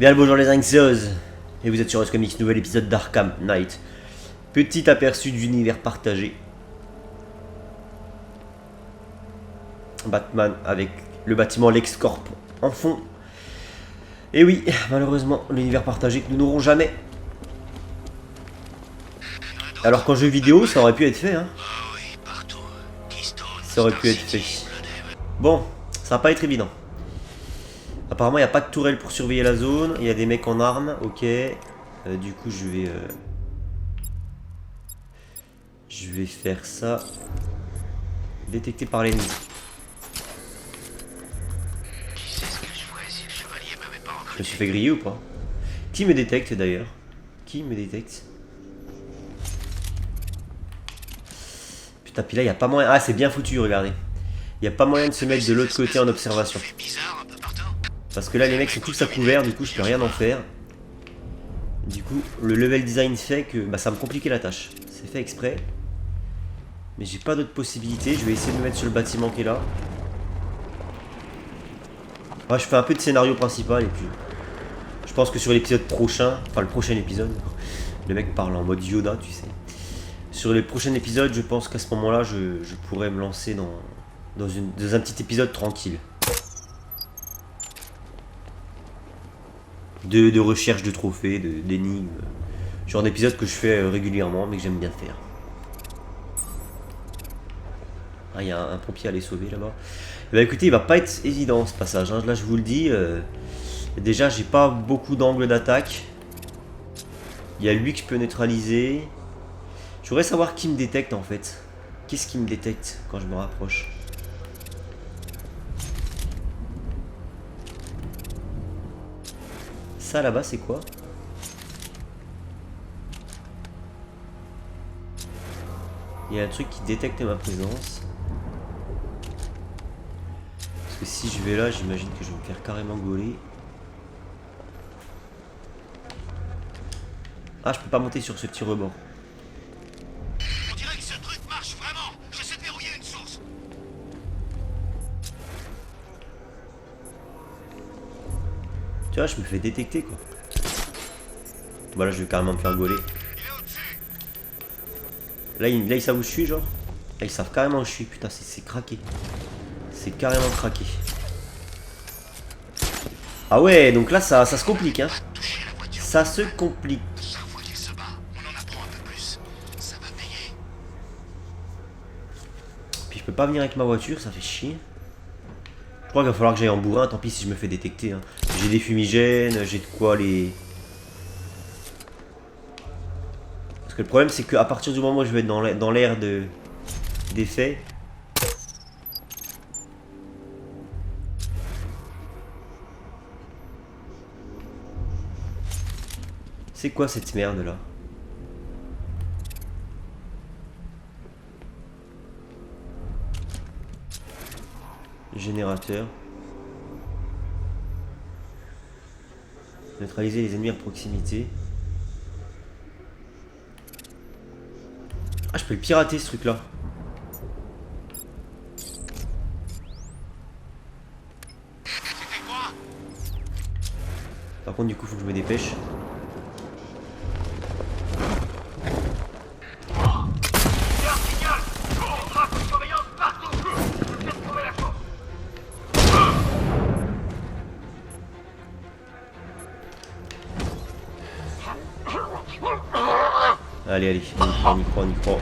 Bien le bonjour les Anxieuses. Et vous êtes sur Comics, nouvel épisode d'Arkham Knight. Petit aperçu d'univers partagé. Batman avec le bâtiment LexCorp en fond. Et oui, malheureusement, l'univers partagé que nous n'aurons jamais. Alors qu'en jeu vidéo, ça aurait pu être fait, hein. Ça aurait pu être fait. Bon, ça va pas être évident. Apparemment, il n'y a pas de tourelle pour surveiller la zone. Il y a des mecs en armes, ok. Du coup, je vais faire ça. Détecté par l'ennemi. Je me suis fait griller ou pas? Qui me détecte d'ailleurs? Qui me détecte? Putain, puis là, il n'y a pas moyen. Ah, c'est bien foutu, regardez. Il n'y a pas moyen de se mettre de l'autre côté en observation. Parce que là, les mecs sont tous à couvert, du coup, je peux rien en faire. Du coup, le level design fait que bah, ça va me compliquer la tâche. C'est fait exprès. Mais j'ai pas d'autre possibilité. Je vais essayer de me mettre sur le bâtiment qui est là. Ouais, je fais un peu de scénario principal et puis... Je pense que sur l'épisode prochain, enfin le prochain épisode, le mec parle en mode Yoda, tu sais. Sur les prochains épisodes, je pense qu'à ce moment-là, je pourrais me lancer dans un petit épisode tranquille. De recherche de trophées, d'énigmes. Genre d'épisodes que je fais régulièrement, mais que j'aime bien faire. Ah, il y a un pompier à les sauver là-bas. Bah écoutez, il va pas être évident ce passage, hein. Là je vous le dis. Déjà, j'ai pas beaucoup d'angles d'attaque. Il y a lui que je peux neutraliser. Je voudrais savoir qui me détecte en fait. Qu'est-ce qui me détecte quand je me rapproche? Ça là-bas, c'est quoi? Il y a un truc qui détecte ma présence. Parce que si je vais là, j'imagine que je vais me faire carrément gauler. Ah, je peux pas monter sur ce petit rebord. On dirait que ce truc marche vraiment. J'essaie de verrouiller une source. Tu vois, je me fais détecter quoi. Voilà, je vais carrément me faire gauler. Là, ils savent où je suis, genre. Là, ils savent carrément où je suis. Putain, c'est craqué. C'est carrément craqué. Ah ouais, donc là, ça se complique, hein. Ça se complique. Chaque fois qu'il se bat, on en apprend un peu plus. Ça va payer. Puis je peux pas venir avec ma voiture, ça fait chier. Je crois qu'il va falloir que j'aille en bourrin, tant pis si je me fais détecter, hein. J'ai des fumigènes, j'ai de quoi les... Parce que le problème c'est qu'à partir du moment où je vais être dans l'air des faits... C'est quoi cette merde là? Générateur. Neutraliser les ennemis à proximité. Ah, je peux le pirater ce truc là. C'était quoi? Par contre du coup faut que je me dépêche. Allez, allez, on y croit, on y croit.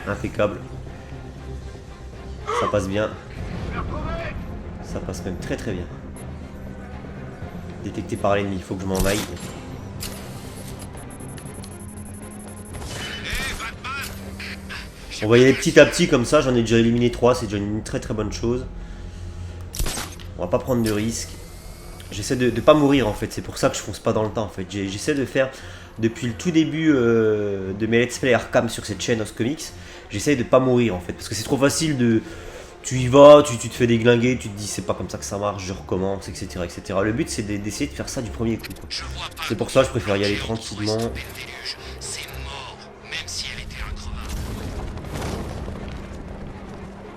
Impeccable. Ça passe bien. Ça passe même très très bien. Détecté par l'ennemi, il faut que je m'en aille. On va y aller petit à petit comme ça, j'en ai déjà éliminé 3, c'est déjà une très très bonne chose. On va pas prendre de risques. J'essaie de pas mourir en fait, c'est pour ça que je fonce pas dans le temps en fait. J'essaie de faire, depuis le tout début de mes let's play Arkham sur cette chaîne Os Comics, j'essaie de pas mourir en fait. Parce que c'est trop facile de... Tu y vas, tu te fais déglinguer, tu te dis c'est pas comme ça que ça marche, je recommence, etc. etc. Le but c'est d'essayer de faire ça du premier coup. C'est pour ça que je préfère y aller tranquillement. C'est mort, même si elle était increvable.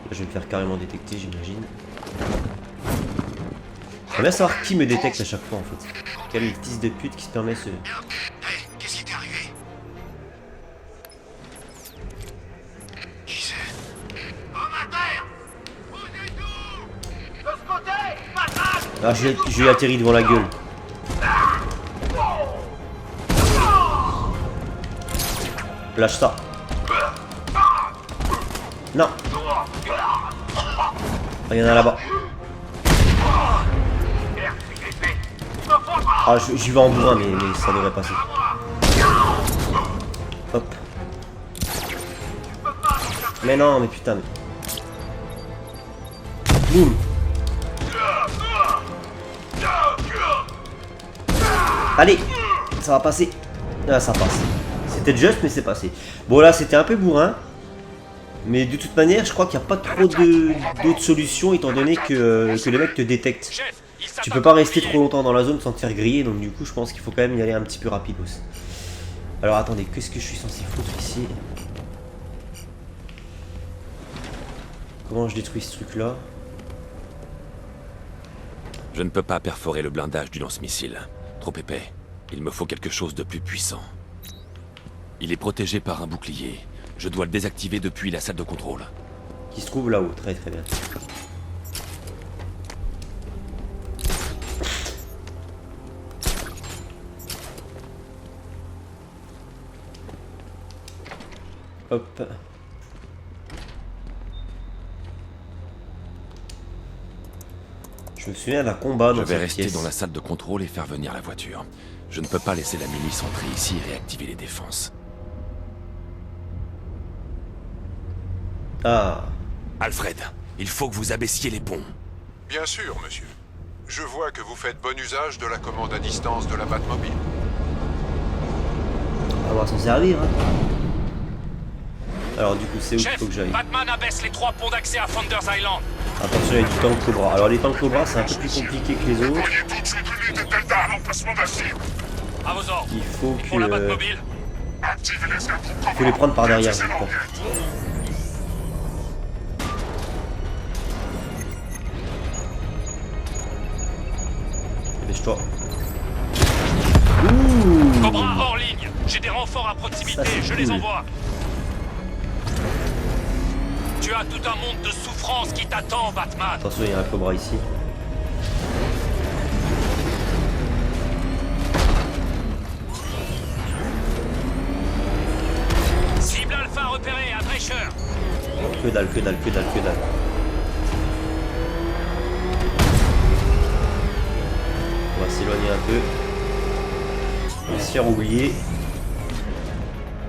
Là, je vais me faire carrément détecter, j'imagine. J'aimerais bien savoir qui me détecte à chaque fois en fait. Quel fils de pute qui se permet ce... Hey, qu'est-ce qui t'est arrivé? Qui c'est? Homme à terre! Vous êtes où? De ce côté! Patate! Ah, je lui ai atterri devant la gueule. Lâche ça. Non. Ah, il y en a là-bas. Ah, j'y vais en bourrin, mais ça devrait passer. Hop. Mais non, mais putain. Boum. Allez, ça va passer. Ah, ça passe. C'était juste, mais c'est passé. Bon, là, c'était un peu bourrin. Mais de toute manière, je crois qu'il n'y a pas trop d'autres solutions, étant donné que le mec te détecte. Tu peux pas rester trop longtemps dans la zone sans te faire griller, donc du coup, je pense qu'il faut quand même y aller un petit peu rapide aussi. Alors, attendez, qu'est-ce que je suis censé foutre ici? Comment je détruis ce truc-là? Je ne peux pas perforer le blindage du lance-missile. Trop épais. Il me faut quelque chose de plus puissant. Il est protégé par un bouclier. Je dois le désactiver depuis la salle de contrôle. Qui se trouve là-haut, très très bien. Hop. Je me souviens d'un combat dans Je vais cette rester pièce. dans la salle de contrôle et faire venir la voiture. Je ne peux pas laisser la milice entrer ici et réactiver les défenses. Ah. Alfred, il faut que vous abaissiez les ponts. Bien sûr, monsieur. Je vois que vous faites bon usage de la commande à distance de la Batmobile. On va s'en servir. Hein. Alors du coup, c'est où qu'il Chef, faut que j'aille? Batman abaisse les 3 ponts d'accès à Founders Island. Attention, il y a du tank Cobra. Alors les tanks Cobra, c'est un peu plus compliqué que les autres. Tout de suite l'unité Delta à l'emplacement de la cible. À vos ordres. Il faut Pour la que... Batmobile. Activez les escadrons. Il faut les prendre par derrière, je crois. Dépêche-toi. Ouh. Cobra hors ligne. J'ai des renforts à proximité, Ça, c'est je les cool. envoie. Tu as tout un monde de souffrance qui t'attend, Batman. Attention, il y a un Cobra ici. Cible alpha repérée à Drescher. Que dalle, que dalle, que dalle, que dalle. On va s'éloigner un peu. On va se faire oublier.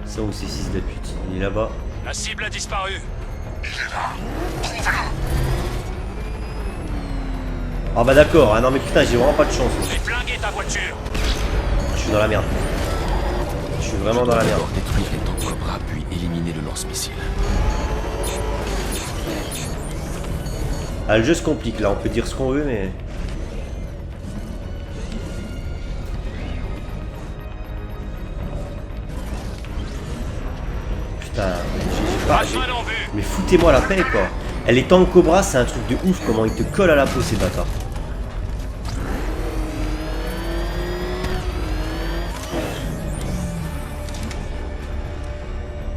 Ça où c'est 6 de pute. Il est là-bas. La cible a disparu. Ah bah d'accord, ah non mais putain j'ai vraiment pas de chance. J'ai flingué ta voiture. Je suis dans la merde. Je suis vraiment dans la merde. D'abord détruire les tanks Cobra, puis éliminer le lance-missile. Ah le jeu se complique là, on peut dire ce qu'on veut mais... Putain, j'ai pas... Batman en vue. Mais foutez-moi la paix quoi. Elle est tank Cobra, c'est un truc de ouf comment ils te collent à la peau ces bâtards.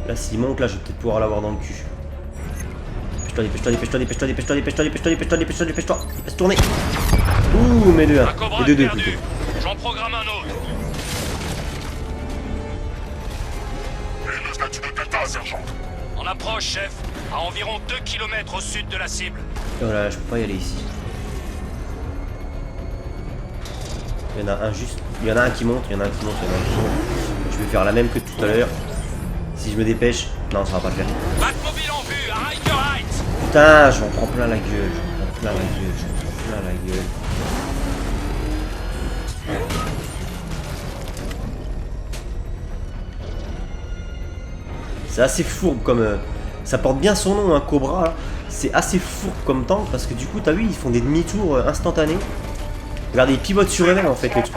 Là s'il monte là je vais peut-être pouvoir l'avoir dans le cul. Dépêche-toi, dépêche-toi, dépêche-toi, dépêche-toi, dépêche-toi, dépêche-toi, dépêche-toi, dépêche-toi, dépêche-toi. Il va se tourner. Ouh mes deux, Un Cobra les deux perdu. plutôt. J'en programme un autre. Et le statut de Delta, sergent. On approche, chef. À environ 2 km au sud de la cible. Voilà, je peux pas y aller ici. Il y en a un juste. Il y en a un qui monte, il y en a un qui monte, il y en a un qui monte. Je vais faire la même que tout à l'heure. Si je me dépêche. Non, ça va pas le faire. Batmobile en vue, à Riker Heights. Putain, j'en prends plein la gueule. J'en prends plein la gueule. J'en prends plein la gueule. C'est assez fourbe comme... ça porte bien son nom, un Cobra. Là. C'est assez fourbe comme tank parce que du coup, t'as vu, ils font des demi-tours instantanés. Regardez, ils pivotent sur eux-mêmes en fait le truc.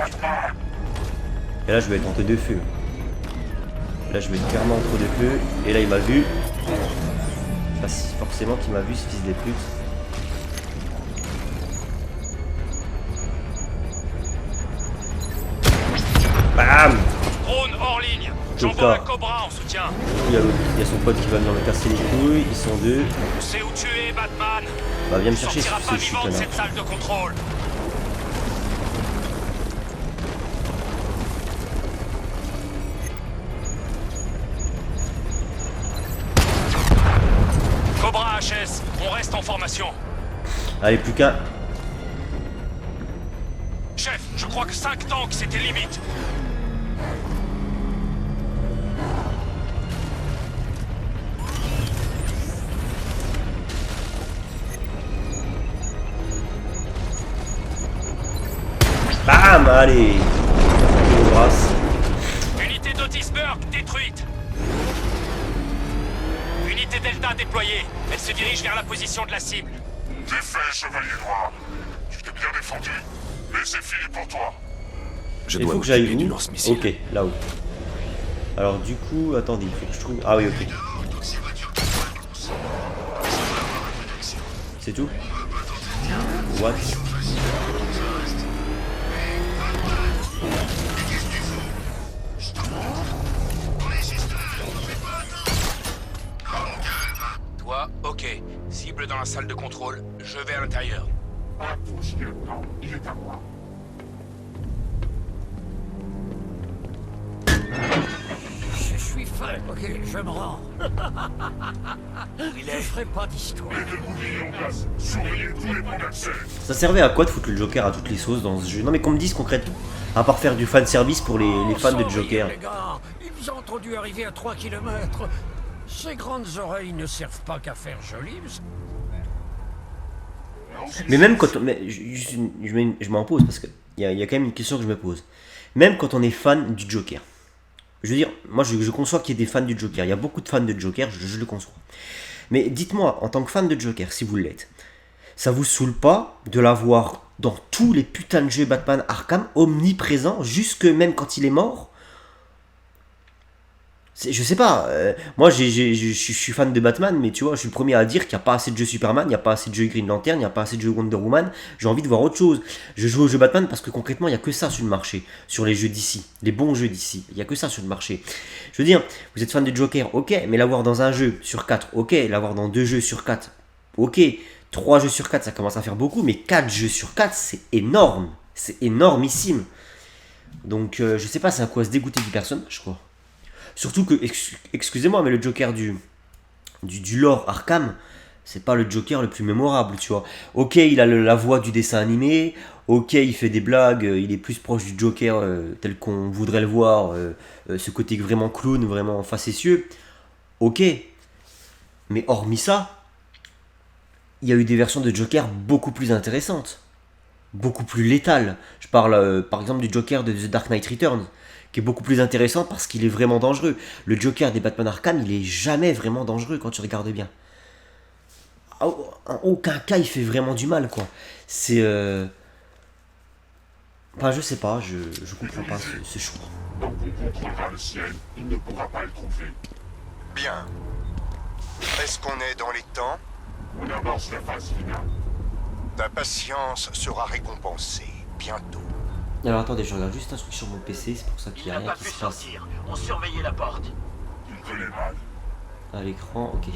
Et là, je vais être entre deux feux. Là, je vais être clairement entre deux feux. Et là, il m'a vu. Pas si forcément qu'il m'a vu, ce fils des putes. J'envoie un Cobra en soutien. Il y a son pote qui va venir me casser les couilles. Ils sont deux. Tu sais où tu es, Batman. Bah viens me Tu chercher si sortiras tu pas sais que je suis vivant de connard. cette salle de contrôle. Cobra HS, on reste en formation. Allez, plus qu'un. Chef, je crois que 5 tanks c'était limite. Bam, allez. Les brasses. Unité d'Otisburg détruite. Unité Delta déployée. Elle se dirige vers la position de la cible. T'es fait, chevalier noir. Tu t'es bien défendu, mais c'est fini pour toi. Je Il dois faut que j'aille m'occuper du où? lance-missile. Ok, là-haut. Alors du coup, attendez, il faut que je trouve... Ah oui, ok. C'est tout? What? Toi, ok. Cible dans la salle de contrôle. Je vais à l'intérieur. Pas de touche, lieutenant. Il est à moi. Je suis fait, ok, je me rends. Je ferai pas d'histoire. Mettez le bouclier en place. Surveillez tous les points d'accès. Ça servait à quoi de foutre le Joker à toutes les sauces dans ce jeu? Non mais qu'on me dise concrètement. À part faire du fanservice pour les fans de Joker. Les gars, ils ont entendu arriver à 3 km. Ces grandes oreilles ne servent pas qu'à faire joli. Mais même quand on... Mais je m'en pose parce qu'il y a quand même une question que je me pose. Même quand on est fan du Joker. Je veux dire, moi je conçois qu'il y ait des fans du Joker. Il y a beaucoup de fans de Joker, je le conçois. Mais dites-moi, en tant que fan de Joker, si vous l'êtes, ça vous saoule pas de l'avoir dans tous les putains de jeux Batman Arkham, omniprésent, jusque même quand il est mort? Je sais pas, moi je suis fan de Batman, mais tu vois, je suis le premier à dire qu'il n'y a pas assez de jeux Superman, il n'y a pas assez de jeux Green Lantern, il n'y a pas assez de jeux Wonder Woman, j'ai envie de voir autre chose. Je joue aux jeux Batman parce que concrètement, il n'y a que ça sur le marché, sur les jeux d'ici, les bons jeux d'ici, il n'y a que ça sur le marché. Je veux dire, vous êtes fan de Joker, ok, mais l'avoir dans un jeu sur 4, ok, l'avoir dans 2 jeux sur 4, ok, 3 jeux sur 4, ça commence à faire beaucoup, mais 4 jeux sur 4, c'est énormissime. Donc, je sais pas, c'est à quoi se dégoûter du personnage, quoi. Surtout que, excusez-moi, mais le Joker du lore Arkham, c'est pas le Joker le plus mémorable, tu vois. Ok, il a la voix du dessin animé, ok, il fait des blagues, il est plus proche du Joker tel qu'on voudrait le voir, ce côté vraiment clown, vraiment facétieux, ok. Mais hormis ça, il y a eu des versions de Joker beaucoup plus intéressantes, beaucoup plus létales. Je parle par exemple du Joker de The Dark Knight Returns, qui est beaucoup plus intéressant parce qu'il est vraiment dangereux. Le Joker des Batman Arkham, il est jamais vraiment dangereux quand tu regardes bien. En aucun cas, il fait vraiment du mal, quoi. C'est... Enfin, je sais pas, je comprends pas ce choix. Donc on contrôlera le ciel. Il ne pourra pas le trouver. Bien. Est-ce qu'on est dans les temps? On amorce la phase finale. Ta patience sera récompensée bientôt. Alors attendez, je regarde juste un truc sur mon PC, c'est pour ça qu'il Il n'y a n'a rien pas qui pu se passe. sortir. On surveillait la porte. Tu le connais mal. À l'écran, ok.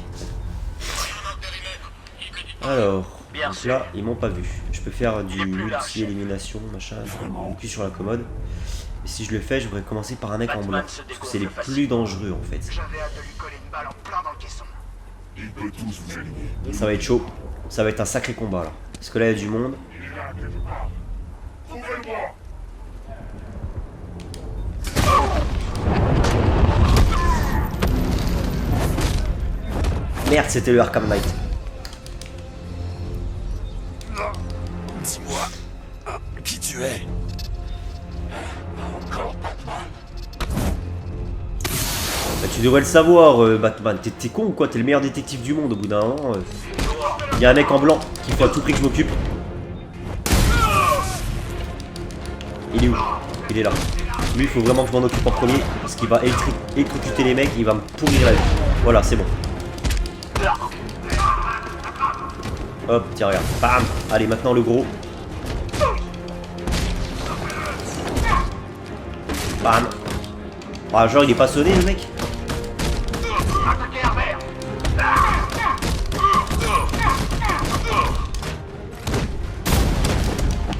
Alors, Bien donc sûr. là, ils m'ont pas vu. Je peux faire du Il est plus là, multi-élimination, machin. Je appuie sur la commode. Et si je le fais, je voudrais commencer par un mec en blanc. Batman se Parce que c'est les découvre plus dangereux, en fait. J'avais hâte de lui coller une balle en plein dans le caisson. Il peut tous vous éliminer. Ça va être chaud. Ça va être un sacré combat, là. Parce que là, il y a du monde. Il est là, quelque part. Trouvez-le-moi. Merde, c'était le Arkham Knight. Dis-moi qui tu es. Bah, tu devrais le savoir, Batman. T'es con ou quoi? T'es le meilleur détective du monde au bout d'un moment. Il y a un mec en blanc qu'il faut à tout prix que je m'occupe. Il est où? Il est là. Lui, il faut vraiment que je m'en occupe en premier. Parce qu'il va électrocuter les mecs. Il va me pourrir la vie. Voilà, c'est bon. Hop, tiens, regarde. Bam! Allez, maintenant le gros. Bam! Ah, genre il est pas sonné le mec. Attaquez Harbert.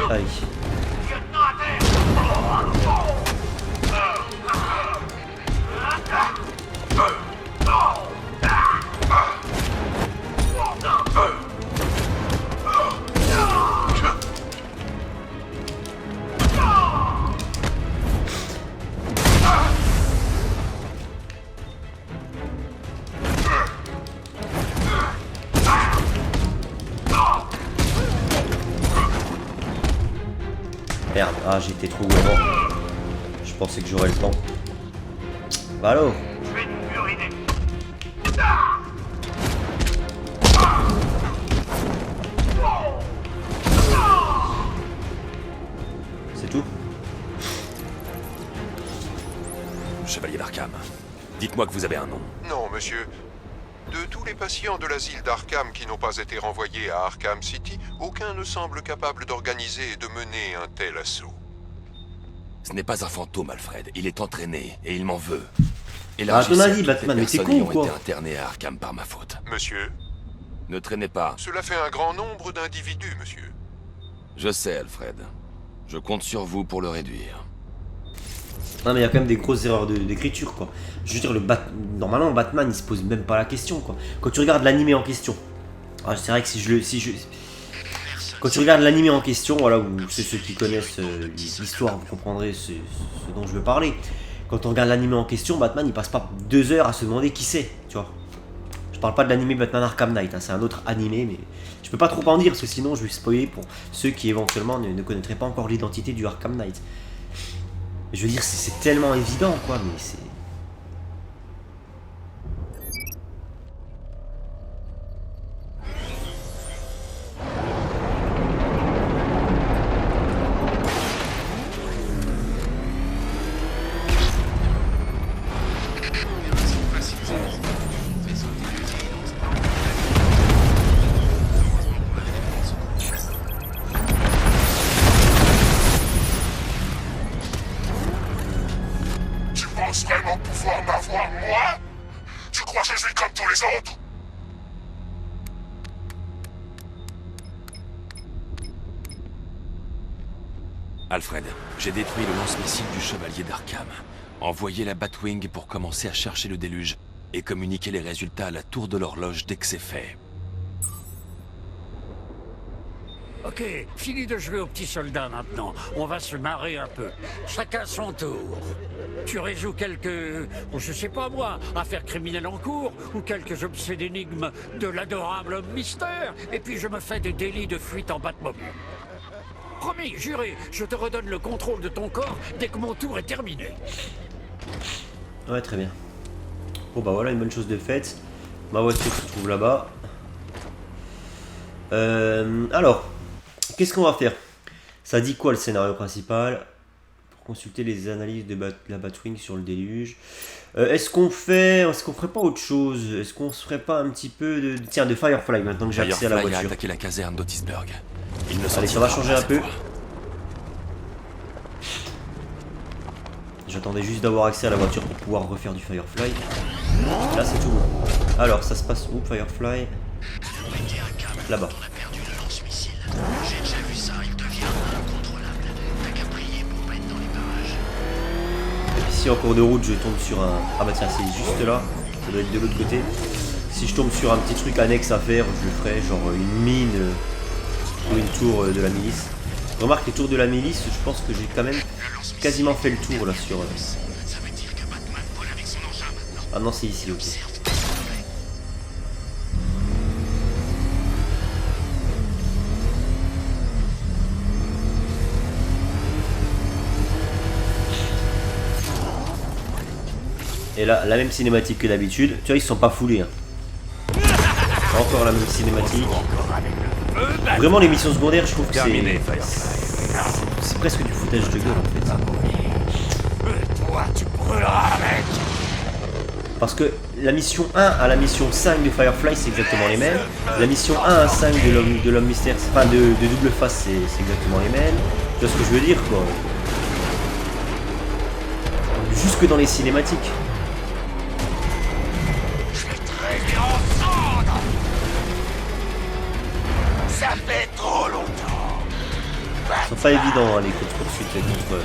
Aïe. Lieutenant à terre. Merde, ah j'étais trop gourmand. Je pensais que j'aurais le temps. Bah alors. Je vais te uriner. C'est tout? Chevalier d'Arkham, dites-moi que vous avez un nom. Non, monsieur. De tous les patients de l'asile d'Arkham qui n'ont pas été renvoyés à Arkham City, aucun ne semble capable d'organiser et de mener un tel assaut. Ce n'est pas un fantôme, Alfred. Il est entraîné et il m'en veut. Ah, ton avis, Batman, mais t'es con ou ont quoi? été internés à Arkham par ma faute. Monsieur, Ne traînez pas. cela fait un grand nombre d'individus, monsieur. Je sais, Alfred. Je compte sur vous pour le réduire. Non mais il y a quand même des grosses erreurs d'écriture quoi. Je veux dire normalement Batman il se pose même pas la question quoi. Quand tu regardes l'animé en question. Ah, c'est vrai que quand tu regardes l'animé en question, voilà, c'est ceux qui connaissent l'histoire, vous comprendrez ce dont je veux parler. Quand on regarde l'animé en question, Batman il passe pas 2 heures à se demander qui c'est, tu vois. Je parle pas de l'animé Batman Arkham Knight, hein, c'est un autre animé, mais je peux pas trop en dire parce que sinon je vais spoiler pour ceux qui éventuellement ne connaîtraient pas encore l'identité du Arkham Knight. Je veux dire, c'est tellement évident, quoi, mais c'est... Tu penses vraiment pouvoir m'avoir, moi? Tu crois que je suis comme tous les autres? Alfred, j'ai détruit le lance-missile du Chevalier d'Arkham. Envoyez la Batwing pour commencer à chercher le déluge et communiquer les résultats à la tour de l'horloge dès que c'est fait. Ok, fini de jouer aux petits soldats maintenant. On va se marrer un peu. Chacun son tour. Tu résous quelques, je sais pas moi, affaires criminelles en cours, ou quelques objets d'énigmes de l'adorable homme mystère, et puis je me fais des délits de fuite en Batmobile. Promis, juré, je te redonne le contrôle de ton corps dès que mon tour est terminé. Ouais, très bien. Bon bah voilà, une bonne chose de faite. Ma voiture se trouve là-bas. Alors, qu'est-ce qu'on va faire? Ça dit quoi le scénario principal? Pour consulter les analyses de la Batwing sur le déluge. Est-ce qu'on ferait pas autre chose? Est-ce qu'on se ferait pas un petit peu de... Tiens, de Firefly maintenant que j'ai accès à la Firefly a voiture. attaqué la caserne d'Otisburg. Il ne Allez, ça va changer un peu. fois. J'attendais juste d'avoir accès à la voiture pour pouvoir refaire du Firefly. Là c'est tout bon. Alors ça se passe où Firefly? Là-bas. On a perdu le lance-missile. J'ai déjà vu ça, il devient incontrôlable. T'as qu'à prier pour pas être dans les barrages. Et puis si en cours de route je tombe sur un... Ah bah tiens, c'est juste là. Ça doit être de l'autre côté. Si je tombe sur un petit truc annexe à faire, je le ferai, genre une mine ou une tour de la milice. Remarque, les tours de la milice, je pense que j'ai quand même quasiment fait le tour là sur... Ça veut dire que Batman vole avec son engin maintenant. Ah non, c'est ici, ok. Et là, la même cinématique que d'habitude. Tu vois, ils se sont pas foulés. Hein. Encore la même cinématique. Vraiment, les missions secondaires, je trouve que c'est presque du foutage de gueule en fait. Toi, tu brûleras avec. Parce que la mission 1 à la mission 5 de Firefly, c'est exactement les mêmes. La mission 1 à 5 de l'homme mystère, enfin de double face, c'est exactement les mêmes. Tu vois ce que je veux dire quoi. jusque dans les cinématiques. Je vais te réduire en cendres. Ça fait trop longtemps. Ils sont pas évidents hein, les courses-poursuites contre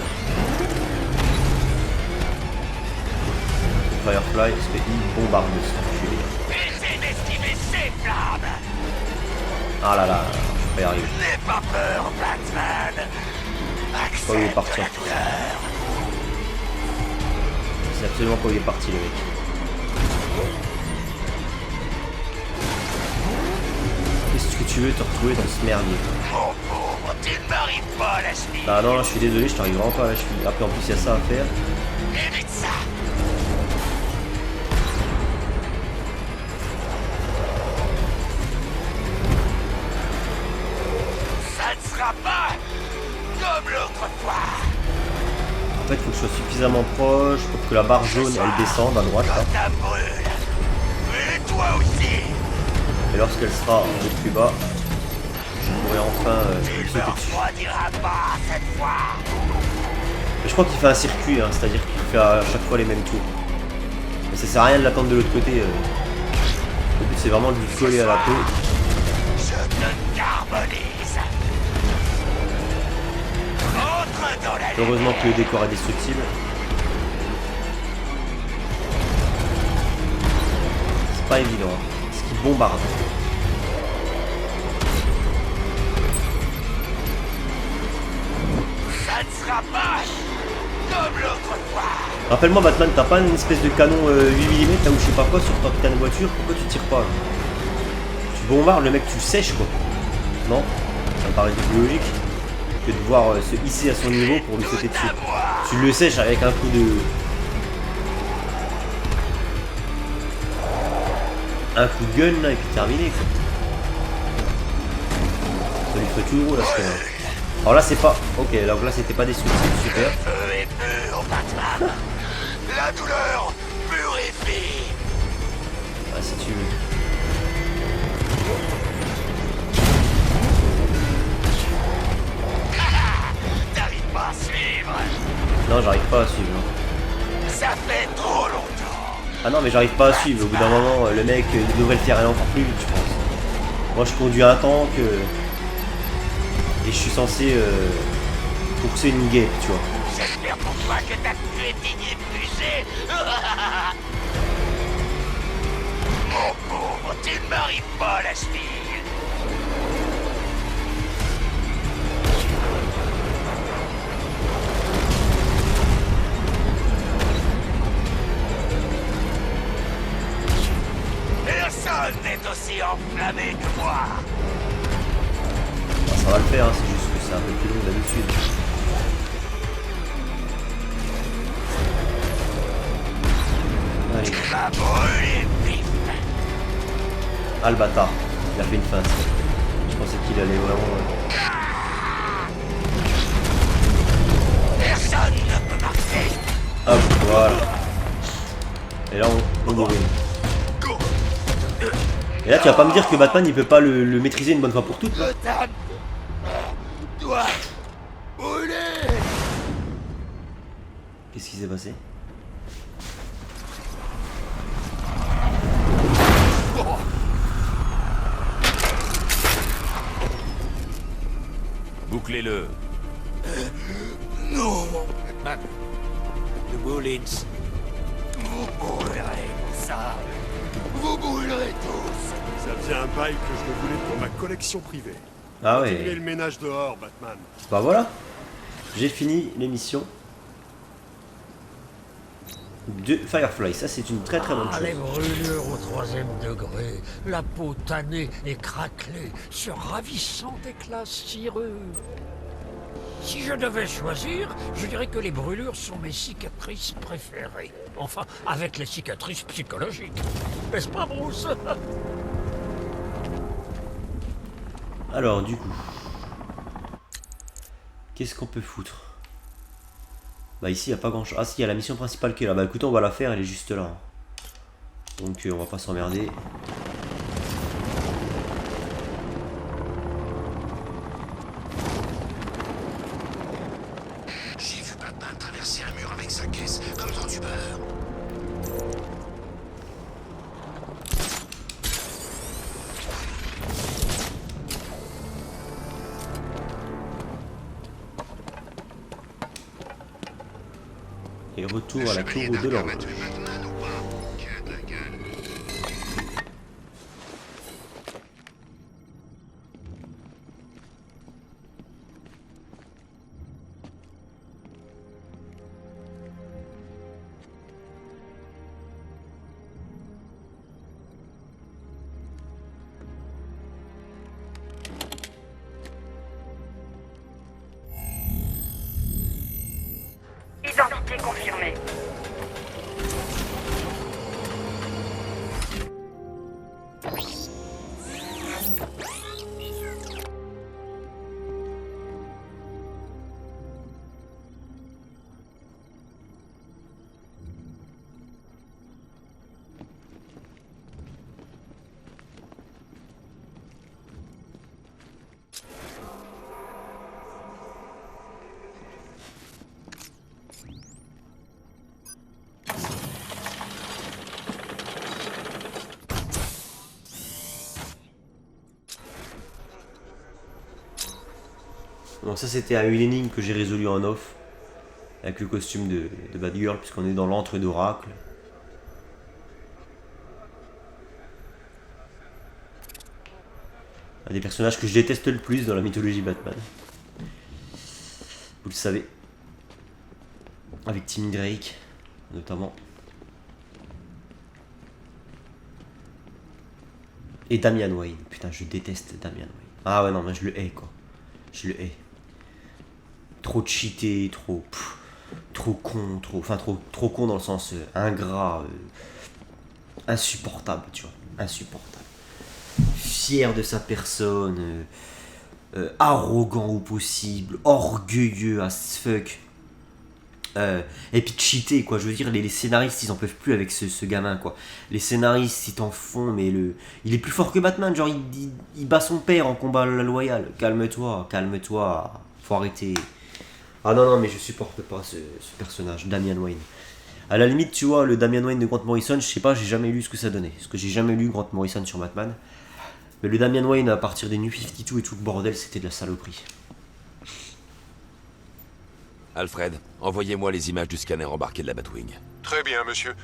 Firefly, parce qu'il bombarde ce enculé. Essayez d'esquiver ces flammes. Ah là là, je vais y arriver. N'aie pas peur, Batman. Je sais pas où il est parti. C'est absolument pas où il est parti le mec. Qu'est-ce que tu veux te retrouver dans ce merdier? Mon pauvre, tu ne m'arrives pas à la cheville. Ah non, je suis désolé, je t'arrive vraiment pas à la cheville. Après en plus il y a ça à faire. Évite ça. Ça ne sera pas comme l'autre fois. En fait il faut que je sois suffisamment proche pour que la barre jaune elle descende à droite là. Ça brûle. Et toi aussi. Et lorsqu'elle sera un peu plus bas, je pourrai enfin lui sauter dessus. Refroidira pas cette fois. Mais je crois qu'il fait un circuit, hein, c'est-à-dire qu'il fait à chaque fois les mêmes tours. Mais ça sert à rien de l'attendre de l'autre côté. Le but c'est vraiment de lui coller à la peau. Je te carbonise. Entre dans la Heureusement que le décor est destructible. C'est pas évident, hein, parce qu'il bombarde. Ça ne sera pas comme l'autre fois. Rappelle-moi Batman, t'as pas une espèce de canon 8 mm là ou je sais pas quoi sur ta putain de voiture, pourquoi tu tires pas là? Tu bombardes le mec, tu le sèches quoi. Non? Ça me paraît plus logique que de voir se hisser à son niveau pour lui sauter dessus. Tu le sèches avec un coup de... un coup de gun là et puis terminé quoi. Ça lui ferait tout le rôle là ce qu'il y a. Alors là c'est pas... Ok, donc là c'était pas destructible, super. Feu et pur, Batman. La douleur purifie. Ah, si tu veux. T'arrives pas à suivre. Non, j'arrive pas à suivre. Hein. Ça fait trop longtemps. Ah non, mais j'arrive pas à suivre. Au bout d'un moment, le mec devrait le faire aller encore plus vite, je pense. Moi, je conduis un tank et je suis censé courser une guêpe, tu vois. J'espère pour toi que ta crétine est fusée. Mon pauvre, tu ne m'arrives pas à la cheville. Personne n'est aussi enflammé que moi. Enfin, ça va le faire, hein, c'est juste que c'est un peu plus long que d'habitude. Allez. Tu vas brûler vif. Ah le bâtard, il a fait une feinte. Je pensais qu'il allait vraiment... Personne ne peut marcher. Hop, voilà. Et là on bourrine. Et là tu vas pas me dire que Batman il peut pas le maîtriser une bonne fois pour toutes là. Gotham doit brûler. Qu'est-ce qui s'est passé? Bouclez-le. Non, Batman. De Bullins. vous brûlerez ça. Vous brûlerez tous. Ça faisait un bail que je le voulais pour ma collection privée. Ah Continuez ouais. le ménage dehors, Batman. Bah voilà. J'ai fini l'émission de Firefly. Ça c'est une très très bonne Ah, les chose. brûlures au 3e degré, la peau tannée et craquelée, ce ravissant éclat cireux. Si je devais choisir, je dirais que les brûlures sont mes cicatrices préférées. Enfin, avec les cicatrices psychologiques. N'est-ce pas, Bruce? Alors du coup, qu'est-ce qu'on peut foutre? Bah ici il n'y a pas grand chose. Ah si, il y a la mission principale qui est là. Bah écoutez, on va la faire, elle est juste là. Donc on va pas s'emmerder. J'ai vu Batman traverser un mur avec sa caisse, comme dans Et retour Le à la chevalier tour de d'Arkham a l'horloge. tué Batman ou pas? Qui a de la gueule. Identité confirmée. Donc ça c'était une énigme que j'ai résolue en off. Avec le costume de Batgirl, puisqu'on est dans l'antre d'Oracle. Un des personnages que je déteste le plus dans la mythologie Batman. Vous le savez. Avec Tim Drake, notamment. Et Damian Wayne. Putain, je déteste Damian Wayne. Ah ouais, non, mais je le hais, quoi. Je le hais. Trop cheaté, trop con, trop con dans le sens ingrat, insupportable, tu vois, insupportable. Fier de sa personne, arrogant au possible, orgueilleux as fuck. Et puis cheaté, quoi. Je veux dire, les scénaristes, ils en peuvent plus avec ce gamin, quoi. Les scénaristes, ils t'en font, mais il est plus fort que Batman. Genre, il bat son père en combat loyal. Calme-toi, faut arrêter. Ah non, mais je supporte pas ce personnage, Damian Wayne. À la limite, tu vois, le Damian Wayne de Grant Morrison, je sais pas, j'ai jamais lu ce que ça donnait. Parce que j'ai jamais lu Grant Morrison sur Batman. Mais le Damian Wayne, à partir des New 52 et tout le bordel, c'était de la saloperie. Alfred, envoyez-moi les images du scanner embarqué de la Batwing. Très bien, monsieur.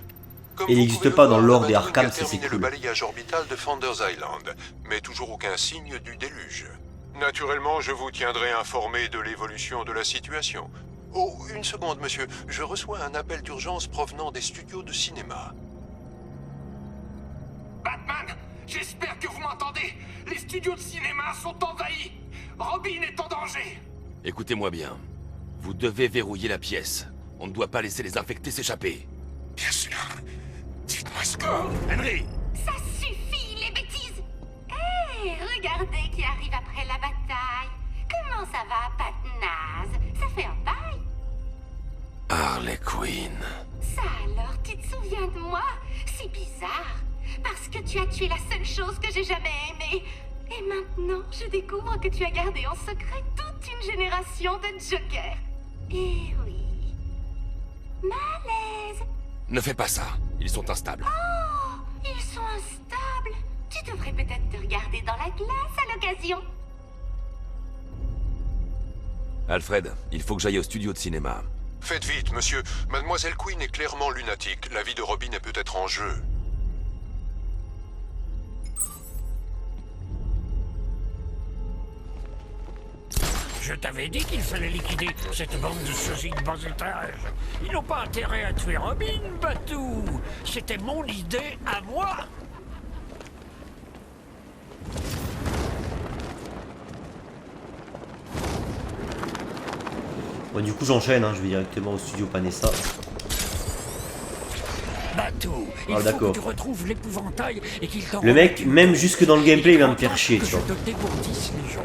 Comme Il vous n'existe pouvez le pas voir, dans l'ordre la des Batwing Arkham, a ça, c'est terminé le cool. balayage orbital de Founders Island, mais toujours aucun signe du déluge. Naturellement, je vous tiendrai informé de l'évolution de la situation. Oh, une seconde, monsieur. Je reçois un appel d'urgence provenant des studios de cinéma. Batman, j'espère que vous m'entendez. Les studios de cinéma sont envahis. Robin est en danger. Écoutez-moi bien. Vous devez verrouiller la pièce. On ne doit pas laisser les infectés s'échapper. Bien sûr. Dites-moi ce que... Henry, Ça suffit, les bêtises. Hé, regardez qui arrive après la bataille. Comment ça va, Patnaz? Ça fait un bail. Harley Quinn. Ça alors, tu te souviens de moi? C'est bizarre. Parce que tu as tué la seule chose que j'ai jamais aimée. Et maintenant, je découvre que tu as gardé en secret toute une génération de Jokers. Eh oui. Malaise. Ne fais pas ça. Ils sont instables. Oh, ils sont instables. Tu devrais peut-être te regarder dans la glace à l'occasion. Alfred, il faut que j'aille au studio de cinéma. Faites vite, monsieur. Mademoiselle Quinn est clairement lunatique. La vie de Robin est peut-être en jeu. Je t'avais dit qu'il fallait liquider cette bande de sosies de bas étage. Ils n'ont pas intérêt à tuer Robin, Batou. C'était mon idée à moi. Bon, du coup, j'enchaîne, hein, je vais directement au studio Panessa. Batou, il Ah, faut d'accord. que tu retrouves l'épouvantail et qu'il t'en Le mec, remette une même copie. jusque dans le gameplay, il va me Et faire chier, que tu vois. je te dégourdisse les jambes.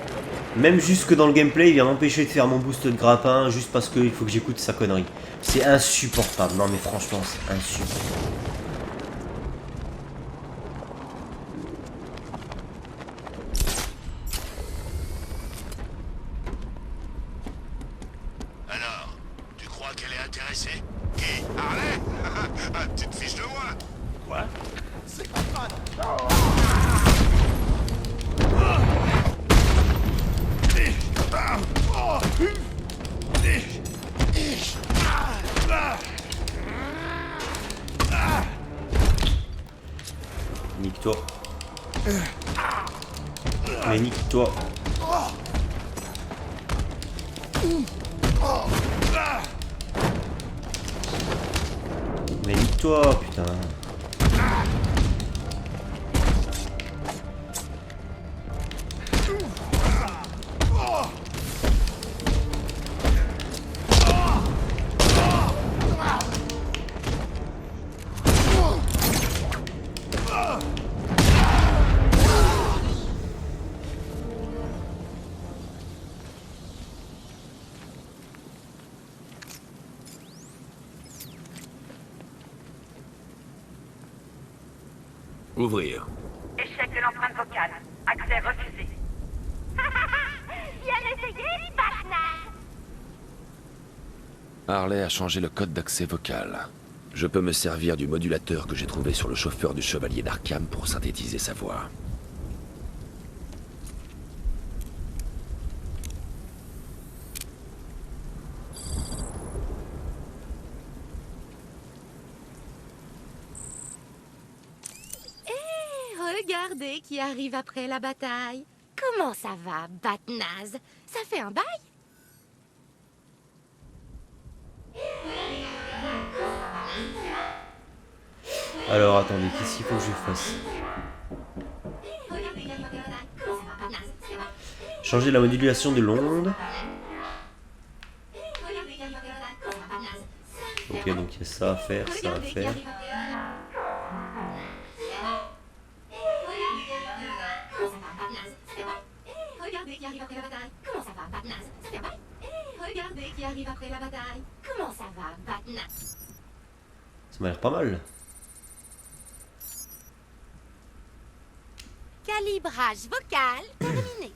Même jusque dans le gameplay, il vient m'empêcher de faire mon boost de grappin juste parce qu'il faut que j'écoute sa connerie. C'est insupportable. Non mais franchement, c'est insupportable. Alors, tu crois qu'elle est intéressée? Qui? Harley? Tu te fiches de moi? Quoi? C'est Batman! Mais nique-toi. Mais nique-toi, putain. Ouvrir. Échec de l'empreinte vocale. Accès refusé. Bien essayé, Batman. Harley a changé le code d'accès vocal. Je peux me servir du modulateur que j'ai trouvé sur le chauffeur du Chevalier d'Arkham pour synthétiser sa voix. Regardez qui arrive après la bataille. Comment ça va, Batnaz? Ça fait un bail? Alors attendez, qu'est-ce qu'il faut que je fasse? Changer la modulation de l'onde. Ok, donc il y a ça à faire, ça à faire. Regardez qui arrive après la bataille. Comment ça va, Batnaz? Ça fait un bail? Regardez qui arrive après la bataille. Comment ça va, Batnaz? Ça m'a l'air pas mal. Calibrage vocal terminé.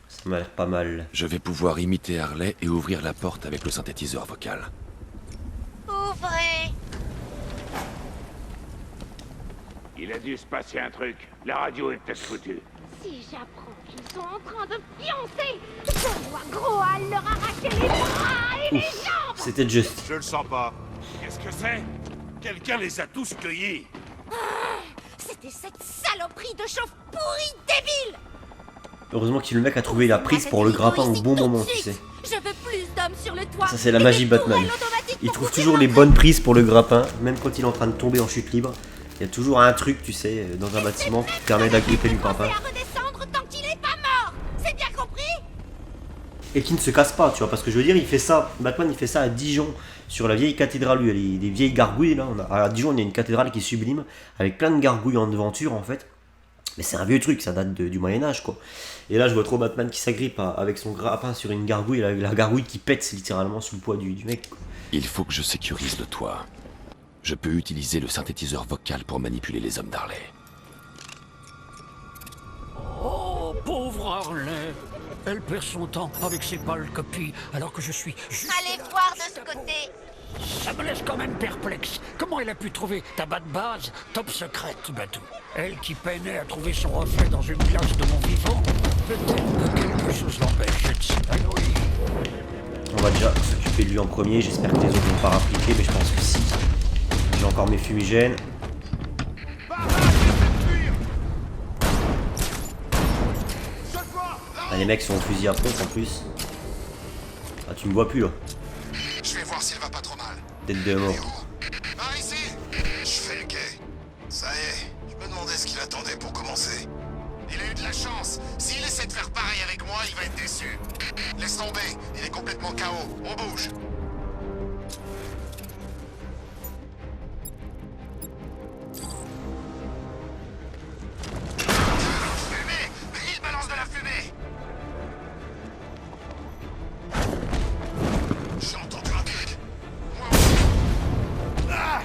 Ça m'a l'air pas mal. Je vais pouvoir imiter Harley et ouvrir la porte avec le synthétiseur vocal. Ouvrez. Il a dû se passer un truc. La radio est peut-être foutue. Si j'apprends qu'ils sont en train de fiancer, je vois Gros Hal leur arracher les bras et les jambes. C'était juste. Je le sens pas. Qu'est-ce que c'est? Quelqu'un les a tous cueillis. C'était cette saloperie de chauffe pourri débile. Heureusement que le mec a trouvé la prise pour le grappin au bon moment, tu sais. Je veux plus d'hommes sur le toit. Ça c'est la magie Batman. Il trouve toujours les bonnes prises pour le grappin, même quand il est en train de tomber en chute libre. Il y a toujours un truc, tu sais, dans un bâtiment qui te permet d'agripper du grappin. Et qui ne se casse pas, tu vois, parce que je veux dire, il fait ça, Batman il fait ça à Dijon, sur la vieille cathédrale, lui, il y a des vieilles gargouilles là, à Dijon il y a une cathédrale qui est sublime, avec plein de gargouilles en devanture en fait, mais c'est un vieux truc, ça date du Moyen-Âge quoi. Et là je vois trop Batman qui s'agrippe avec son grappin sur une gargouille, la gargouille qui pète littéralement sous le poids du mec quoi. Il faut que je sécurise le toit. Je peux utiliser le synthétiseur vocal pour manipuler les hommes d'Harley. Oh, pauvre Harley. Elle perd son temps avec ses pâles copies, alors que je suis juste... Allez voir de ce côté. Ça me laisse quand même perplexe. Comment elle a pu trouver ta base top secrète, Batou? Elle qui peinait à trouver son reflet dans une glace de mon vivant. Peut-être que quelque chose l'empêche de s'épanouir. On va déjà s'occuper de lui en premier, j'espère que les autres vont pas rappliquer, mais je pense que si. J'ai encore mes fumigènes. Ah, les mecs sont au fusil à pompe en plus. Ah, tu me vois plus là. Je vais voir s'il va pas trop mal. Tête de mort. Par ici. Je fais le quai. Ça y est, je me demandais ce qu'il attendait pour commencer. Il a eu de la chance. S'il essaie de faire pareil avec moi, il va être déçu. Laisse tomber, il est complètement KO. On bouge. Fumée! Il balance de la fumée! J'ai entendu un truc. Moi aussi. Ah!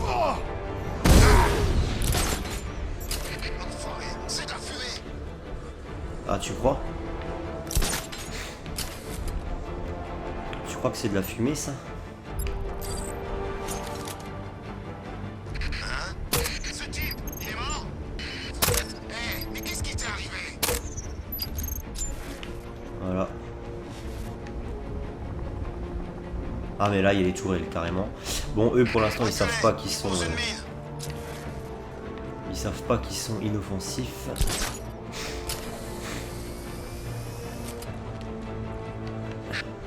Oh! Enfoiré, c'est de la fumée! Ah, tu crois? Tu crois que c'est de la fumée ça? Hein? Ce type, il est mort? Hé, mais qu'est-ce qui t'est arrivé? Voilà. Ah mais là il y a les tourelles carrément. Bon eux pour l'instant ils savent pas qu'ils sont... ils savent pas qu'ils sont inoffensifs.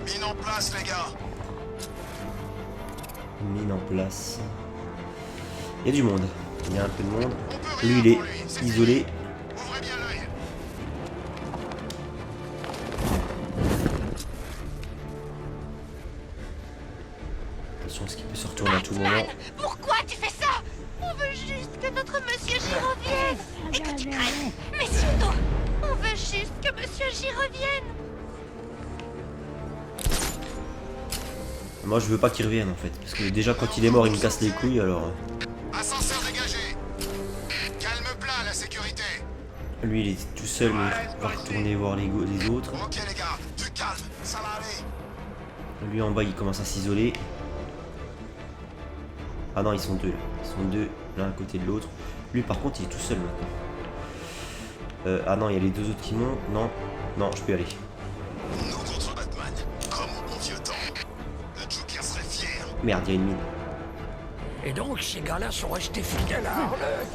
Mine en place, les gars. Mine en place. Il y a du monde. Il y a un peu de monde. Lui, il est isolé. Ouvrez bien l'œil. Attention, ce qui peut se retourner à tout moment. Pourquoi tu fais ça? On veut juste que notre monsieur J revienne et que tu crèves. Mais surtout, on veut juste que monsieur J revienne. Moi, je veux pas qu'il revienne en fait. Parce que déjà, quand il est mort, il me casse les couilles alors. Ascenseur dégagé. Calme plat, la sécurité. Lui, il est tout seul, mais il va retourner voir les autres. Ok, les gars, du calme, ça va aller. Lui en bas, il commence à s'isoler. Ah non, ils sont deux là. Ils sont deux, l'un à côté de l'autre. Lui, par contre, il est tout seul maintenant. Ah non, il y a les deux autres qui montent. Non, non, je peux y aller. Nous contre Batman, comme au bon vieux temps. Le Joker serait fier. Merde, il y a une mine. Et donc ces gars-là sont restés fidèles à Harley.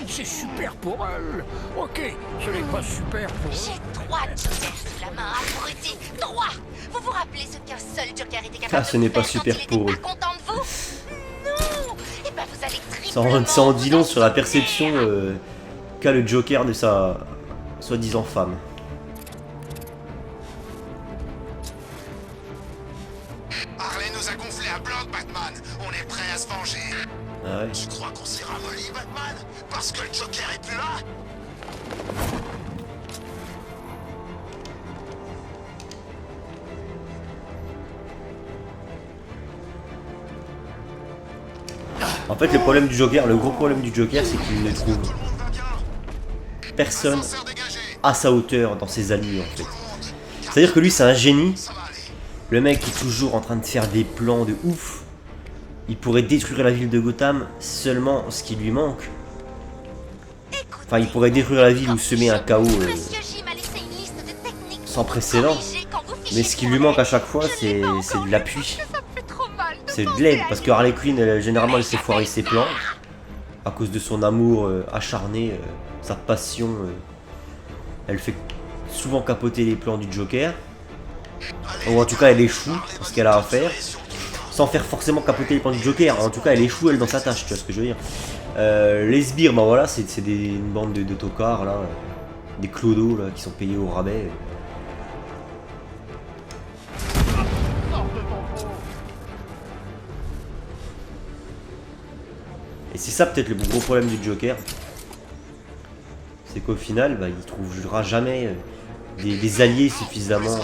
C'est super pour eux. Ok, ce n'est pas super pour eux. J'ai 3 jokers sous la main, abrutis. 3. Vous vous rappelez ce qu'un seul joker était capable Ah, ce n'est pas super pour eux. Content de vous? Non. Et ben vous allez Ça en dit long sur la perception qu'a le Joker de sa soi-disant femme. Harley nous a gonflé à bloc, Batman. On est prêt à se venger. Ah ouais. Tu crois qu'on s'est ramolli, Batman? Parce que le Joker est plus là? En fait, le problème du Joker, le gros problème du Joker, c'est qu'il ne trouve personne à sa hauteur dans ses alliés en fait. C'est-à-dire que lui, c'est un génie. Le mec est toujours en train de faire des plans de ouf. Il pourrait détruire la ville de Gotham, seulement ce qui lui manque. Enfin, il pourrait détruire la ville ou semer un chaos sans précédent. Mais ce qui lui manque à chaque fois, c'est de l'appui. C'est de l'aide, parce que Harley Quinn, généralement, elle s'est foirée ses plans. À cause de son amour acharné, sa passion. Elle fait souvent capoter les plans du Joker. Ou en tout cas, elle échoue dans ce qu'elle a à faire. Sans faire forcément capoter les plans du Joker. En tout cas, elle échoue, elle, dans sa tâche, tu vois ce que je veux dire. Les sbires, ben voilà, c'est une bande de tocards, là. Des clodos, là, qui sont payés au rabais. Et c'est ça peut-être le gros problème du Joker. C'est qu'au final, bah, il trouvera jamais des alliés suffisamment...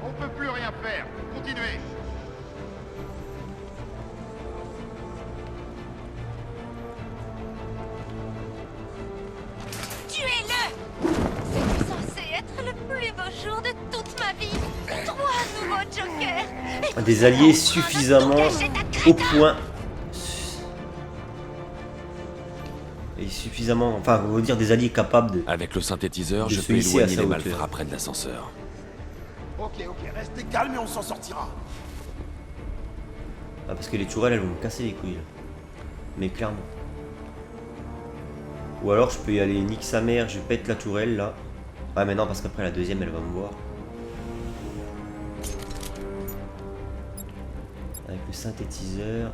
On peut plus rien faire. Continuez. Tuez-le. C'était censé être le plus beau jour de toute ma vie. 3 nouveaux jokers. Des alliés suffisamment au point. Et suffisamment... Enfin, on va dire des alliés capables de... Avec le synthétiseur, de je se peux hisser à éloigner sa les hauteur. malfrats près de l'ascenseur. Ok, restez calme et on s'en sortira. Ah, parce que les tourelles, elles vont me casser les couilles. Là. Mais clairement. Ou alors, je peux y aller nique sa mère, je pète la tourelle, là. Ah, mais non, parce qu'après, la deuxième, elle va me voir. Avec le synthétiseur.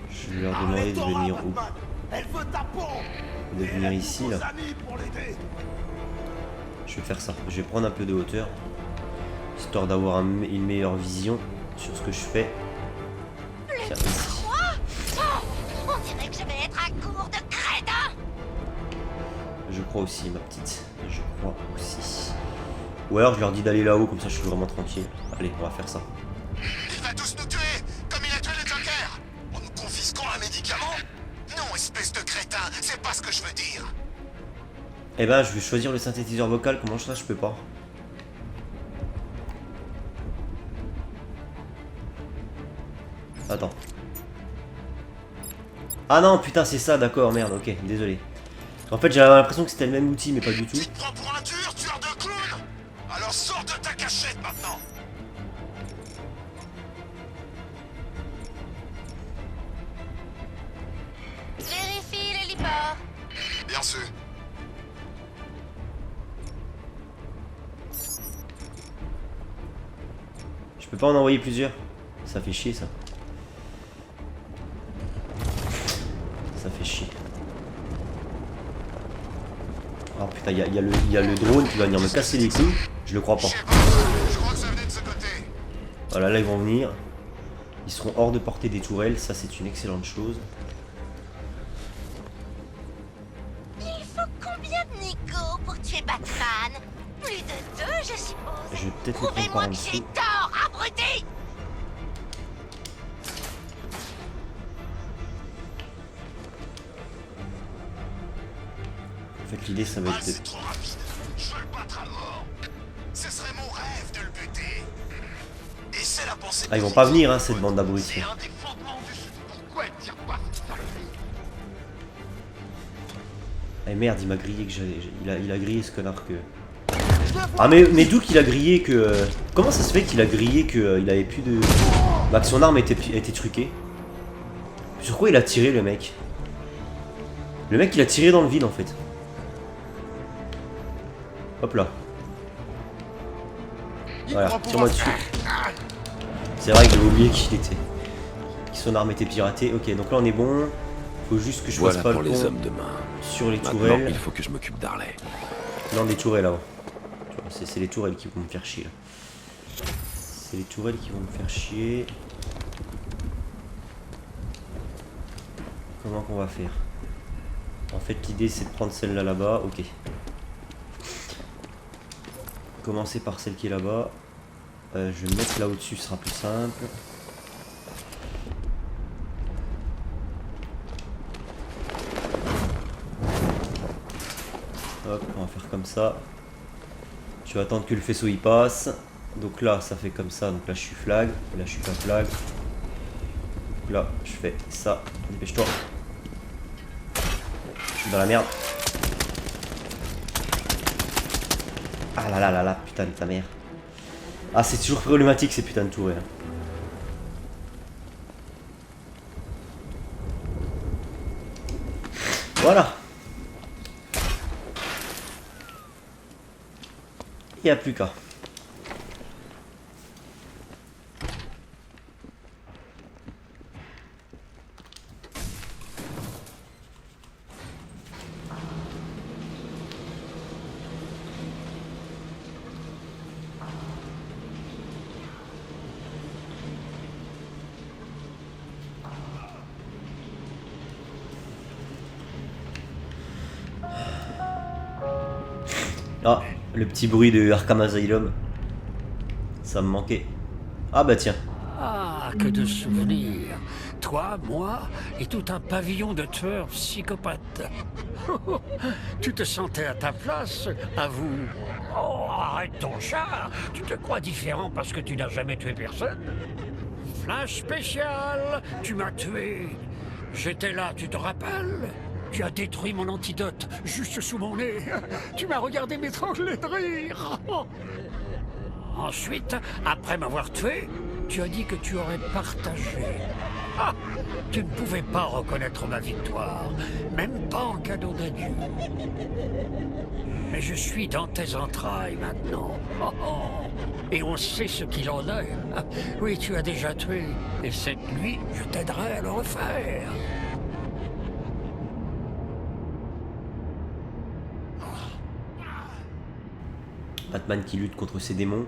Je vais leur demander de venir où? Elle veut ta peau. De venir ici, là. Amis pour l'aider. Je vais faire ça. Je vais prendre un peu de hauteur. Histoire d'avoir une meilleure vision sur ce que je fais. Tiens, ici. On dirait que je vais être à court de crédin. Je crois aussi, ma petite. Je crois aussi. Ou alors, je leur dis d'aller là-haut, comme ça, je suis vraiment tranquille. Allez, on va faire ça. Il va tous nous tuer, comme il a tué le Joker. En nous confisquant un médicament? Non, espèce de crétin, c'est pas ce que je veux dire. Eh ben, je vais choisir le synthétiseur vocal. Comment ça, je peux pas? Attends. Ah non, putain, c'est ça, d'accord, merde, ok, désolé. En fait, j'avais l'impression que c'était le même outil, mais pas du tout. Tu te prends pour un tueur de clown? Alors sors de ta cachette maintenant. reçu. Je peux pas en envoyer plusieurs. Ça fait chier ça. Ça fait chier. Oh putain, il y a le drone qui va venir me casser les couilles. Je le crois pas. Je crois que ça venait de ce côté. Voilà, là ils vont venir. Ils seront hors de portée des tourelles. Ça, c'est une excellente chose. Il faut combien de Nico pour tuer Batman? Plus de 2, je suppose. Je vais peut-être le prendre par Prouvez-moi en que j'ai dessous. tort, abruti! En fait, l'idée, ça va être de... C'est trop rapide. Je veux le battre à mort. Ce serait mon rêve de le buter. Et c'est la pensée. Ah, ils vont pas venir, hein, cette bande d'abrutis. C'est un des fondements du... Pourquoi elle tire pas cette saloperie? Eh merde, il m'a grillé que il a grillé ce connard que... Ah mais d'où qu'il a grillé que... Comment ça se fait qu'il a grillé que il avait plus de... Bah que son arme était truquée. Sur quoi il a tiré le mec? Le mec il a tiré dans le vide en fait. Hop là. Voilà, tire-moi dessus. C'est vrai que j'avais oublié qu'il était... que son arme était piratée. Ok, donc là on est bon. Faut juste que je fasse pas pour le les pont hommes de main. sur les Maintenant, tourelles. il faut que je m'occupe d'Harley. Non, des tourelles là-haut. C'est les tourelles qui vont me faire chier là. C'est les tourelles qui vont me faire chier. Comment qu'on va faire? En fait l'idée c'est de prendre celle-là là-bas. Ok. Commencer par celle qui est là-bas. Je vais me mettre là au-dessus, ce sera plus simple. Hop, on va faire comme ça. Tu vas attendre que le faisceau y passe. Donc là, ça fait comme ça. Donc là, je suis flag. Là, je suis pas flag. Donc là, je fais ça. Dépêche-toi. Je suis dans la merde. Ah là là là là, putain de ta mère. Ah, c'est toujours problématique ces putains de tourelles. Hein. Voilà. Il n'y a plus qu'à. Ah, le petit bruit de Arkham Asylum. Ça me manquait. Ah bah tiens. Ah, que de souvenirs. Toi, moi et tout un pavillon de tueurs psychopathes. Tu te sentais à ta place, avoue. Oh, arrête ton char. Tu te crois différent parce que tu n'as jamais tué personne. Flash spécial, tu m'as tué. J'étais là, tu te rappelles? Tu as détruit mon antidote juste sous mon nez. Tu m'as regardé m'étrangler de rire. Ensuite, après m'avoir tué, tu as dit que tu aurais partagé. Ah, tu ne pouvais pas reconnaître ma victoire, même pas en cadeau d'adieu. Mais je suis dans tes entrailles maintenant. Oh, oh. Et on sait ce qu'il en est. Ah, oui, tu as déjà tué. Et cette nuit, je t'aiderai à le refaire. Batman qui lutte contre ses démons.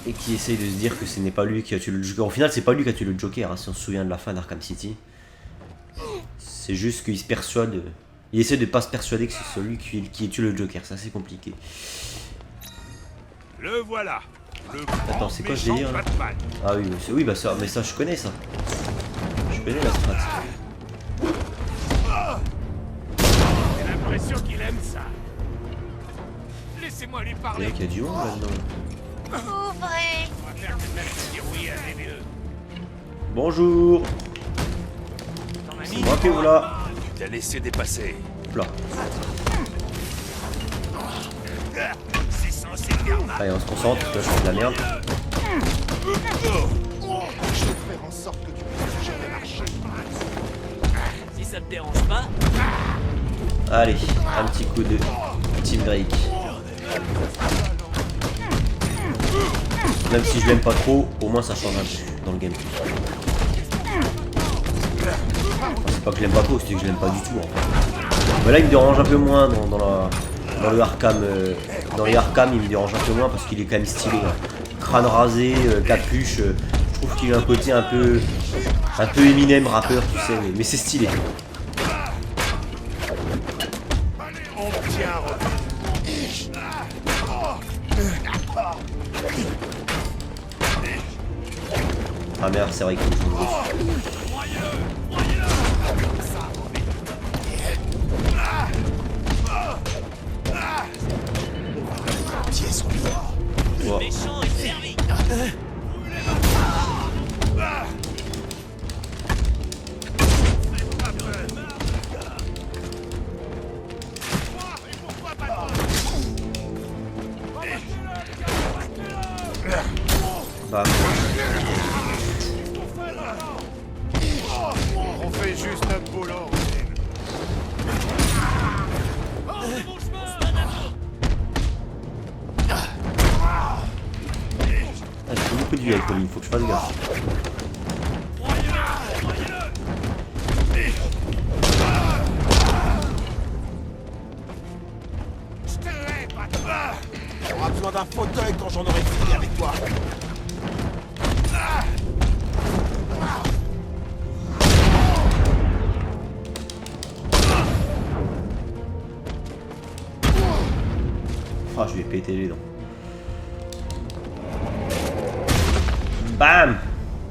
Et qui essaye de se dire que ce n'est pas lui qui a tué le Joker. Au final, c'est pas lui qui a tué le Joker, hein, si on se souvient de la fin d'Arkham City. C'est juste qu'il se persuade... Il essaie de pas se persuader que c'est celui qui a tué le Joker. Ça, c'est compliqué. Le voilà. Attends, c'est quoi ce délire là? Ah oui, oui, bah ça, mais ça, je connais ça. Je connais la strat. J'ai l'impression qu'il aime ça. Laissez-moi lui C'est parler. vrai qu'il y a du monde là-dedans. Ouvrez! On va faire que même dire oui à les deux. Bonjour. C'est moi qui vous là. Tu t'as laissé dépasser. Là. C'est censé faire mal. Allez, on se concentre, là je fais de la merde. Je vais faire en sorte que tu puisses jamais marcher. Si ça te dérange pas, Allez, un petit coup de Team Drake. Même si je l'aime pas trop, au moins ça change un peu dans le gameplay. Enfin, c'est pas que je l'aime pas trop, c'est que je l'aime pas du tout. En fait. Mais là il me dérange un peu moins dans le Arkham. Dans les Arkham il me dérange un peu moins parce qu'il est quand même stylé. Hein. Crâne rasé, capuche, je trouve qu'il a un côté un peu Eminem rappeur, tu sais, mais c'est stylé. Ah merde, c'est vrai qu'il faut que je me wow. Bam. On fait juste notre boulot. Ah, j'ai beaucoup de vie avec Colin, faut que je fasse gaffe. J'aurai besoin d'un fauteuil quand j'en aurai fini avec toi. Ah, je vais péter les dents. Bam!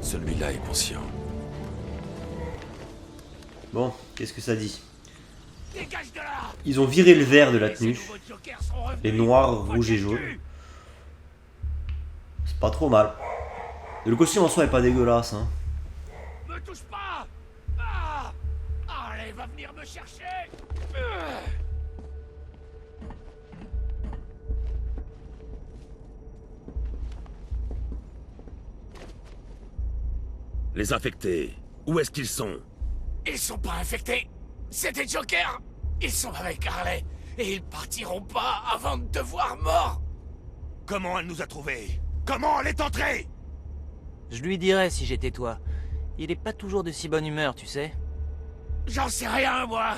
Celui-là est conscient. Bon, qu'est-ce que ça dit? Ils ont viré le vert de la tenue. Les noirs, rouges et jaunes. C'est pas trop mal. Et le costume en soi est pas dégueulasse. Hein. Me touche pas! Ah! Allez, va venir me chercher! Les infectés, où est-ce qu'ils sont? Ils sont pas infectés! C'était Joker! Ils sont avec Harley! Et ils partiront pas avant de te voir mort! Comment elle nous a trouvés? Comment elle est entrée? Je lui dirais si j'étais toi. Il est pas toujours de si bonne humeur, tu sais. J'en sais rien, moi!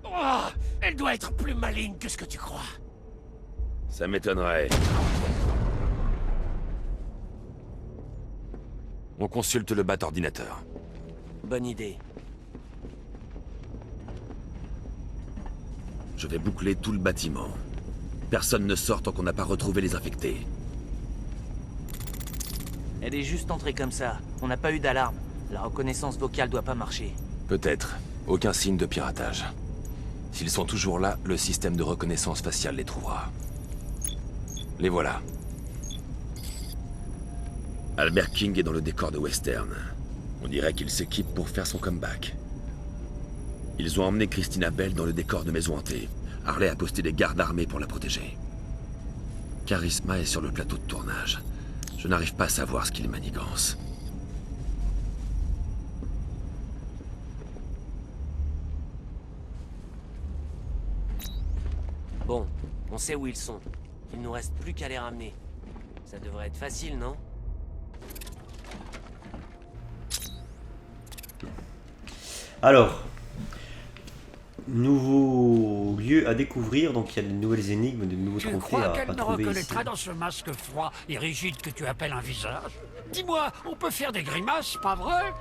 Oh, elle doit être plus maligne que ce que tu crois. Ça m'étonnerait. On consulte le bat ordinateur. Bonne idée. Je vais boucler tout le bâtiment. Personne ne sort tant qu'on n'a pas retrouvé les infectés. Elle est juste entrée comme ça. On n'a pas eu d'alarme. La reconnaissance vocale doit pas marcher. Peut-être. Aucun signe de piratage. S'ils sont toujours là, le système de reconnaissance faciale les trouvera. Les voilà. Albert King est dans le décor de Western. On dirait qu'il s'équipe pour faire son comeback. Ils ont emmené Christina Bell dans le décor de Maison Hantée. Harley a posté des gardes armés pour la protéger. Charisma est sur le plateau de tournage. Je n'arrive pas à savoir ce qu'il manigance. Bon, on sait où ils sont. Il nous reste plus qu'à les ramener. Ça devrait être facile, non? Alors, nouveau lieu à découvrir, donc il y a de nouvelles énigmes, de nouveaux Tu trophées crois à qu'elle me trouver ici. reconnaîtra dans ce masque froid et rigide que tu appelles un visage? Dis-moi, on peut faire des grimaces, pas vrai?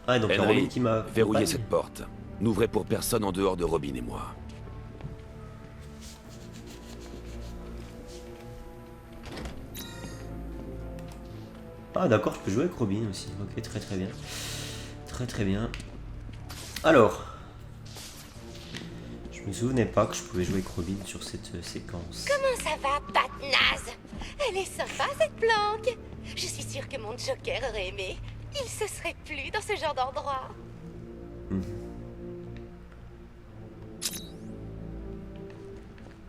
Ah, donc il y a Henry, Robin qui m'a... verrouillez cette porte. N'ouvrez pour personne en dehors de Robin et moi. Ah d'accord, je peux jouer avec Robin aussi. Ok, très très bien. Très très bien. Alors, je me souvenais pas que je pouvais jouer avec Robin sur cette séquence. Comment ça va, patte naze? Elle est sympa, cette planque. Je suis sûre que mon Joker aurait aimé. Il se serait plu dans ce genre d'endroit.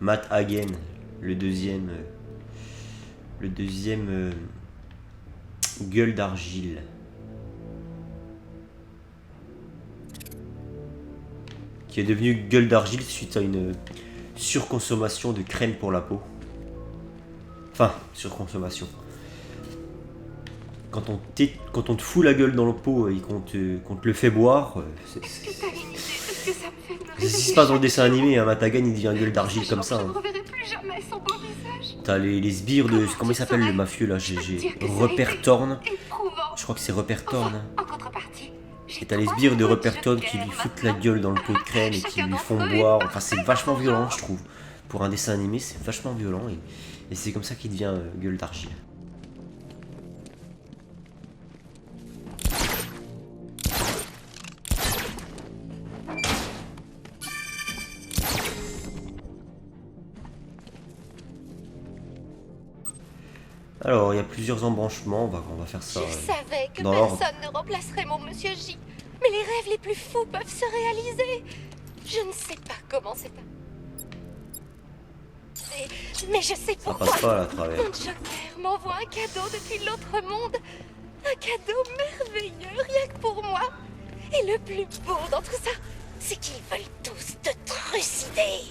Matt Hagen, le deuxième Gueule d'argile. Qui est devenu gueule d'argile suite à une surconsommation de crème pour la peau. Enfin, surconsommation. Quand on te fout la gueule dans le pot et qu'on te le fait boire, c'est ce qui se passe dans le dessin animé, hein, Matagan il devient gueule d'argile comme ça. Hein. T'as les sbires de... Comment il s'appelle le mafieux là? J'ai Rupert Thorne. Je crois que c'est Rupert Thorne. Et t'as les sbires de Rupert Thorne qui lui foutent la gueule dans le pot de crème et qui lui font boire. Enfin c'est vachement violent je trouve. Pour un dessin animé c'est vachement violent et c'est comme ça qu'il devient gueule d'argile. Alors, il y a plusieurs embranchements, on va faire ça Je savais que dans l'ordre. personne ne remplacerait mon Monsieur J. Mais les rêves les plus fous peuvent se réaliser. Je ne sais pas comment c'est mais je sais Ça pourquoi. passe pas là à travers. Mon Joker m'envoie un cadeau depuis l'autre monde. Un cadeau merveilleux, rien que pour moi. Et le plus beau dans tout ça, c'est qu'ils veulent tous te trucider.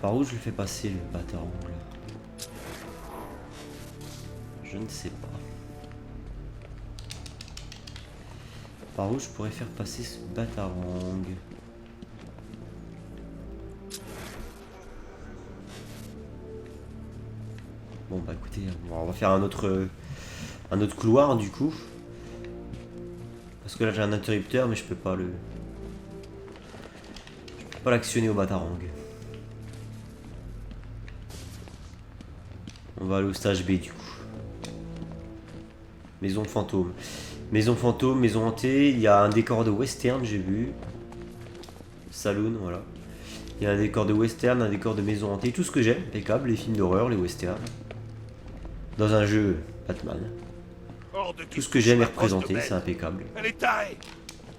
Par où je le fais passer le Batarang là? Je ne sais pas. Par où je pourrais faire passer ce Batarang? Bon bah écoutez, on va faire un autre couloir du coup. Parce que là j'ai un interrupteur mais je peux pas l'actionner au Batarang. On va aller au stage B du coup. Maison fantôme. Maison fantôme, maison hantée. Il y a un décor de western, j'ai vu. Saloon, voilà. Il y a un décor de western, un décor de maison hantée. Tout ce que j'aime, impeccable. Les films d'horreur, les westerns. Dans un jeu Batman. Tout ce que j'aime est représenté, c'est impeccable. Elle est tarée.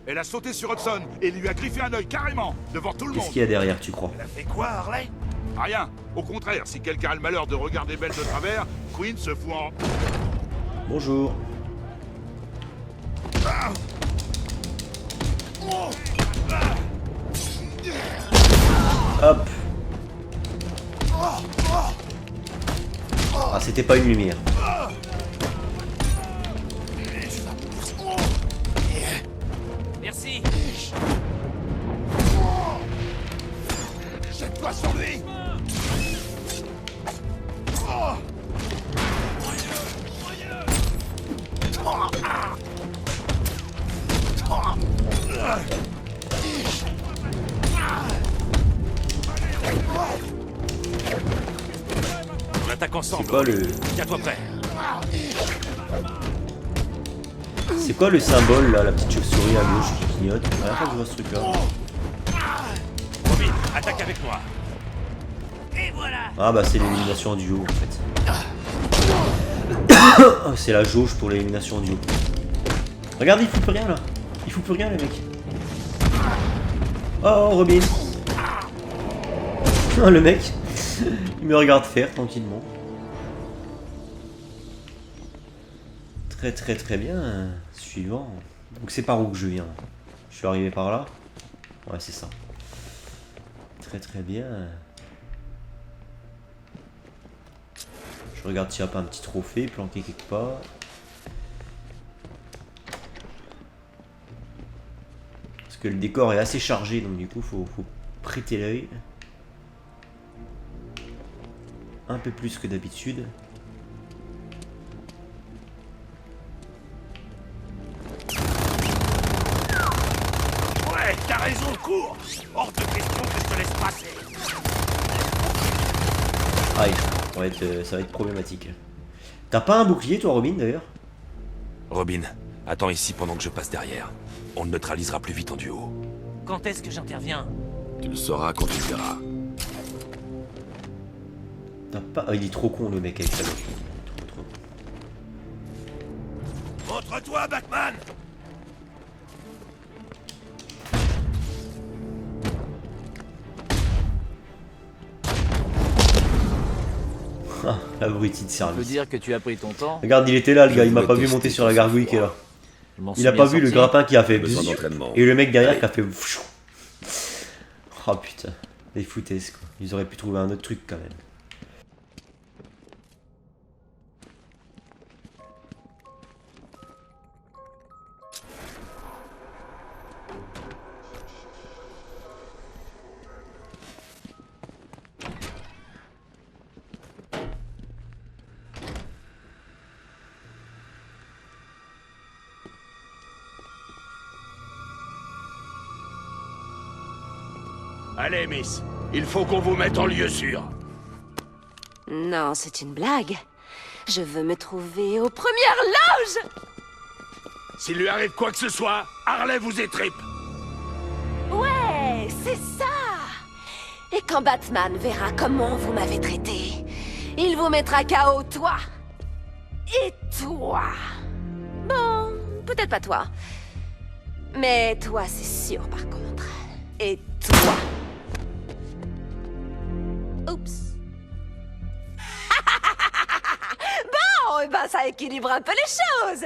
Elle a sauté sur Hudson et lui a griffé un œil carrément, devant tout le monde. Qu'est-ce qu'il y a derrière, tu crois? Elle a fait quoi, Harley? Rien. Au contraire, si quelqu'un a le malheur de regarder Belle de travers, Queen se fout en... Bonjour. Hop. Ah, c'était pas une lumière. Merci. Jette-toi sur lui. On attaque ensemble. C'est quoi le... Tiens-toi prêt. C'est quoi le symbole là, la petite chauve-souris à gauche qui clignote? La première fois que je vois ce truc là. Robin, attaque avec moi. Et voilà. Ah bah c'est l'élimination en duo en fait. C'est la jauge pour l'élimination en duo. Regarde, il fout plus rien là. Il fout plus rien les mecs. Oh Robin. Oh, le mec, il me regarde faire tranquillement. Très très très bien. Suivant. Donc c'est par où que je viens? Je suis arrivé par là. Ouais c'est ça. Très très bien. Je regarde s'il n'y a pas un petit trophée planqué quelque part. Parce que le décor est assez chargé donc du coup faut prêter l'œil. Un peu plus que d'habitude. Ouais, t'as raison, cours. Hors de question que je te laisse passer. Aïe, ça va être problématique. T'as pas un bouclier toi Robin d'ailleurs? Robin, attends ici pendant que je passe derrière. On le neutralisera plus vite en duo. Quand est-ce que j'interviens? Tu le sauras quand tu le verras. T'as pas... Ah, il est trop con le mec avec sa voiture. Trop. Montre-toi, Batman. Ah, l'abruti de On peut service. dire que tu as pris ton temps. Regarde, il était là, le gars, il m'a Je pas veux vu monter tester sur la ton gargouille qui est là. Je m'en Il suis a pas bien vu le sorti. grappin qui a fait... Besoin d'entraînement. Et le mec derrière Allez. qui a fait... Oh putain, des foutaises quoi. Ils auraient pu trouver un autre truc quand même. Allez, Miss. Il faut qu'on vous mette en lieu sûr. Non, c'est une blague. Je veux me trouver aux premières loges. S'il lui arrive quoi que ce soit, Harley vous étripe. Ouais, c'est ça. Et quand Batman verra comment vous m'avez traité, il vous mettra KO, toi. Et toi. Bon, peut-être pas toi. Mais toi, c'est sûr, par contre. Et toi. Oups. Bon, eh ben ça équilibre un peu les choses.